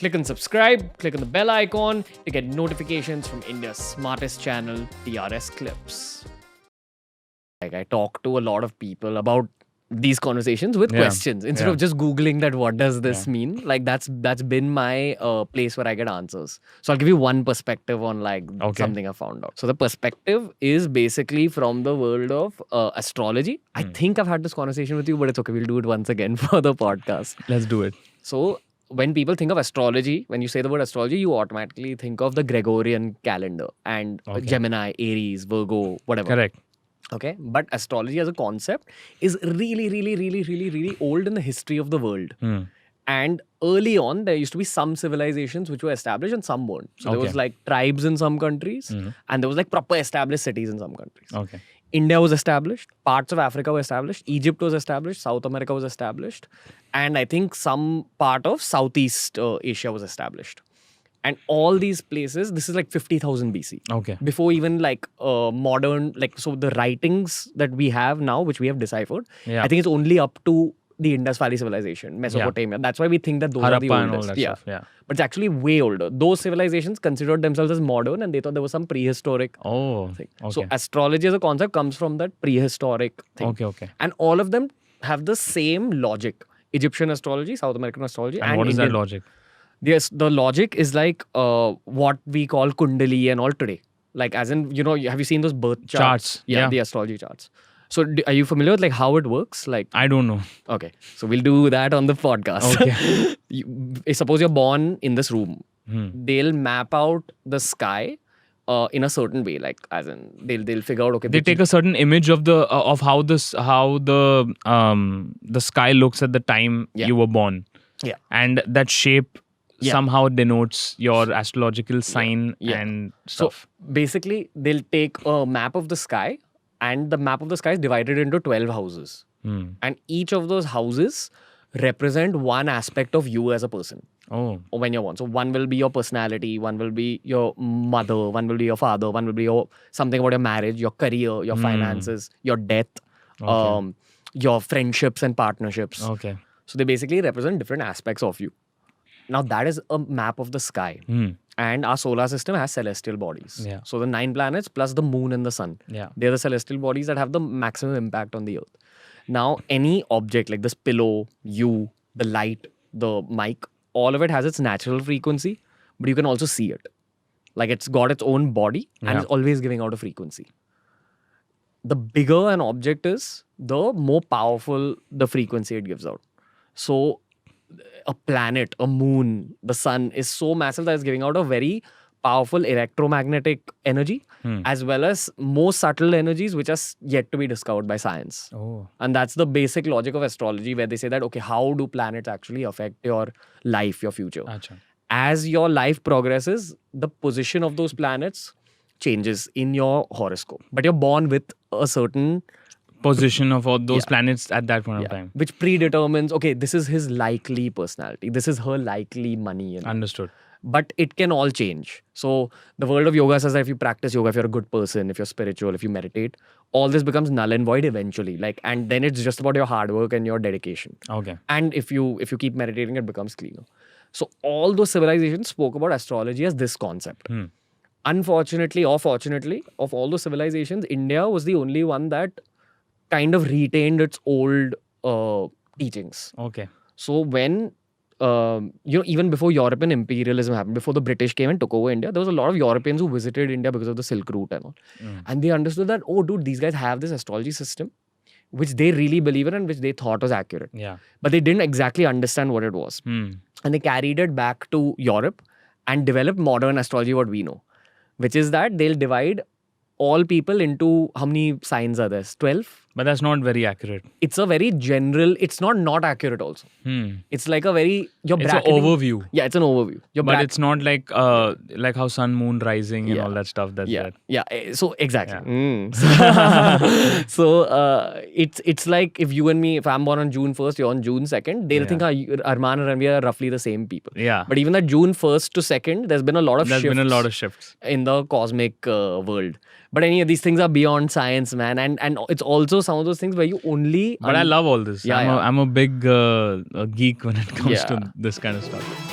Click on subscribe, click on the bell icon to get notifications from India's smartest channel, TRS Clips. Like, I talk to a lot of people about these conversations with questions instead of just Googling that what does this mean. Like that's been my place where I get answers. So I'll give you one perspective on like something I found out. So the perspective is basically from the world of astrology. I think I've had this conversation with you, but it's okay. We'll do it once again for the podcast. Let's do it. So when people think of astrology, when you say the word astrology, you automatically think of the Gregorian calendar and Gemini, Aries, Virgo, whatever. Correct. Okay, but astrology as a concept is really old in the history of the world. And early on, there used to be some civilizations which were established and some weren't. So there was like tribes in some countries and there was like proper established cities in some countries. Okay. India was established, parts of Africa were established, Egypt was established, South America was established, and I think some part of Southeast Asia was established. And all these places, this is like 50,000 BC. Okay. Before even like modern, like, so the writings that we have now, which we have deciphered, I think it's only up to the Indus Valley civilization, Mesopotamia. That's why we think that those are the Harappa oldest. and all that stuff. Yeah. But it's actually way older. Those civilizations considered themselves as modern and they thought there was some prehistoric thing. Okay. So astrology as a concept comes from that prehistoric thing. Okay. And all of them have the same logic. Egyptian astrology, South American astrology. And what is Indian. that logic? Yes, the logic is like what we call Kundali and all today. Like as in, you know, have you seen those birth charts? Yeah, the astrology charts. So are you familiar with like how it works? Like I don't know. Okay, so we'll do that on the podcast. Okay. Suppose you're born in this room. They'll map out the sky in a certain way. Like as in they'll figure out, okay. They take a certain image of the of how the sky looks at the time you were born. Yeah. And that shape somehow denotes your astrological sign and stuff. So basically, they'll take a map of the sky, and the map of the sky is divided into 12 houses. And each of those houses represent one aspect of you as a person. Oh. Or when you're born. So one will be your personality, one will be your mother, one will be your father, one will be your something about your marriage, your career, your finances, your death, your friendships and partnerships. Okay. So they basically represent different aspects of you. Now that is a map of the sky. And our solar system has celestial bodies. Yeah. So the 9 planets plus the moon and the sun. Yeah. They're the celestial bodies that have the maximum impact on the earth. Now any object like this pillow, you, the light, the mic, all of it has its natural frequency, but you can also see it. Like it's got its own body and it's always giving out a frequency. The bigger an object is, the more powerful the frequency it gives out. So a planet, a moon, the sun is so massive that it's giving out a very powerful electromagnetic energy as well as more subtle energies which are yet to be discovered by science. Oh. And that's the basic logic of astrology, where they say that, okay, how do planets actually affect your life, your future? Achha. As your life progresses, the position of those planets changes in your horoscope. But you're born with a certain position of all those planets at that point of time. which predetermines, okay, this is his likely personality, this is her likely money. Understood. But it can all change. So the world of yoga says that if you practice yoga, if you're a good person, if you're spiritual, if you meditate, all this becomes null and void eventually. Like, and then it's just about your hard work and your dedication. Okay. And if you keep meditating, it becomes cleaner. So all those civilizations spoke about astrology as this concept. Unfortunately or fortunately, of all those civilizations, India was the only one that kind of retained its old teachings. Okay. So when even before European imperialism happened, before the British came and took over India, there was a lot of Europeans who visited India because of the Silk Route and all. And they understood that, oh dude, these guys have this astrology system which they really believe in and which they thought was accurate. Yeah. But they didn't exactly understand what it was. And they carried it back to Europe and developed modern astrology, what we know, which is that they'll divide all people into, how many signs are there? 12? But that's not very accurate. It's a very general, it's not accurate also. It's like a very, It's an overview. Yeah, it's an overview. But it's not like how sun, moon, rising and all that stuff that's there. Yeah, so exactly. So it's like if you and me, if I'm born on June 1st, you're on June 2nd, they'll think Arman and Ranveer are roughly the same people. Yeah. But even that June 1st to 2nd, there's been a lot of shifts in the cosmic world. But any of these things are beyond science, man. And it's also some of those things where you only... But I love all this. Yeah, I'm a big geek when it comes to this kind of stuff.